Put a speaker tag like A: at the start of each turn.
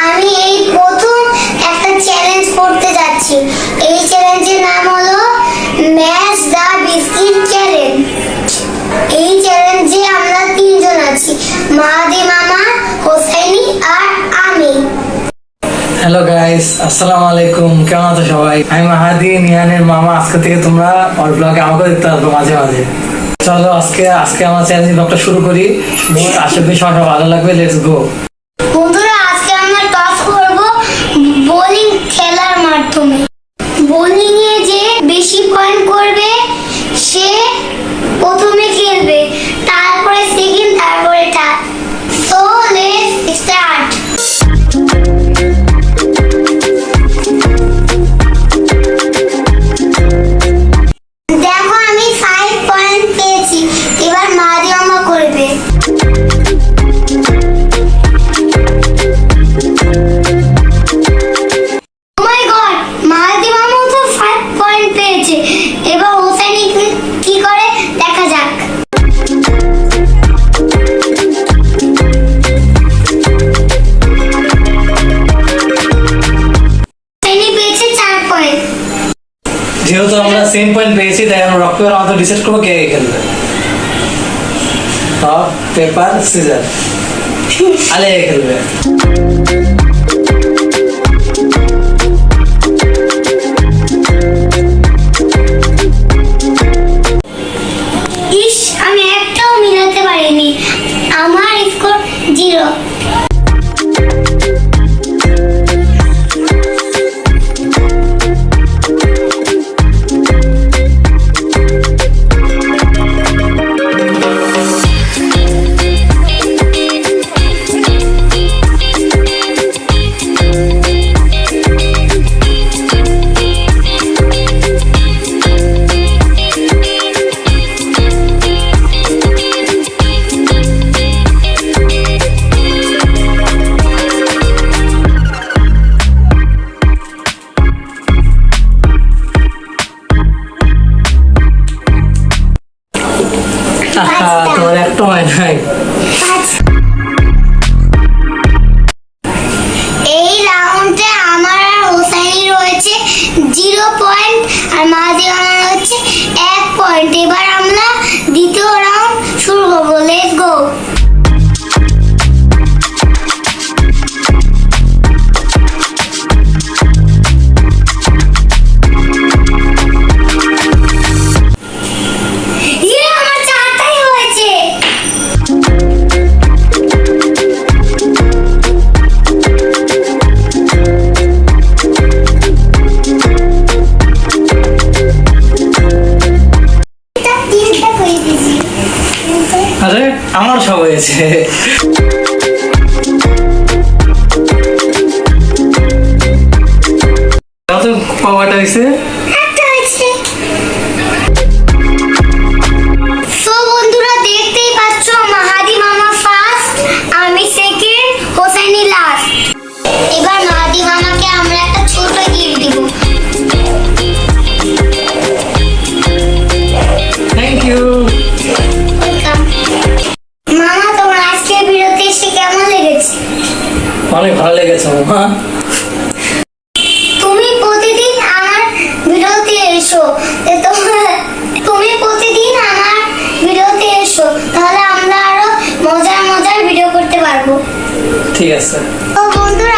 A: আমি এই প্রথম একটা চ্যালেঞ্জ করতে যাচ্ছি। এই চ্যালেঞ্জের নাম হলো ম্যাচ দ্য বিস্কিট চ্যালেঞ্জ। এই চ্যালেঞ্জে আমরা তিনজন আছি, মাহাদি মামা, হোসাইনি আর আমি।
B: হ্যালো গাইস, আসসালামু আলাইকুম। কেমন আছো সবাই? আমি মাহাদি, নিহানের মামা। আজকে থেকে তোমরা ওর ব্লগে আমাকে দেখতে পারবে মাঝে মাঝে। চলো আজকে আমার চ্যালেঞ্জ ব্লগটা শুরু করি। আশা করি সবার ভালো লাগবে। Let's go.
A: বন্ধুরা, আজকে আমরা টস করব বোলিং খেলার মাধ্যমে। বোলিং এ যে বেশি পয়েন্ট করবে সে প্রথমে খেলবে, তারপরে সেকেন্ড, তারপরে থার্ড। So let's start. দেখো, আমি 5 পয়েন্ট পেয়েছি। এবার মাহাদি মামা করবে। এবার হোসাইনি কি করে দেখা যাক। হোসাইনি পেয়েছে 4 পয়েন্ট।
B: যেহেতু আমরা সেম পয়েন্ট পেয়েছি, তাই আমরা রক পেপার আমাদের ডিসাইড করবো কে খেলবে। রক পেপার সিজার, আলে খেলবে।
A: আমি একটাও মিলাতে পারিনি, আমার স্কোর 0।
B: তোমার একটা হয় নাই।
A: এই রাউন্ডে আমার আর হোসাইনি রয়েছে 0 পয়েন্ট, আর মাহাদি মামার হচ্ছে 1 পয়েন্ট। এবার আমরা দ্বিতীয় রাউন্ড শুরু করবো। Let's go.
B: আরে আমার সব হয়েছে। কটা হয়েছে?
A: বন্ধুরা, দেখতেই পাচ্ছ, মাহাদি মামা ফার্স্ট, আমি সেকেন্ড, হোসাইনি লাস্ট। এবার মাহাদি মামাকে আমরা একটা ছোট গিফট দিব।
B: Thank you.
A: মামা, তোমার আজকের ভিডিওতে এসে কেমন লেগেছে?
B: অনেক ভালো লেগেছে মামা।
A: তুমি প্রতিদিন আমার ভিডিওতে এসো। তুমি প্রতিদিন আমার ভিডিওতে এসো, তাহলে আমরা আরো মজার মজার ভিডিও করতে পারবো।
B: ঠিক আছে।
A: তো বন্ধুরা,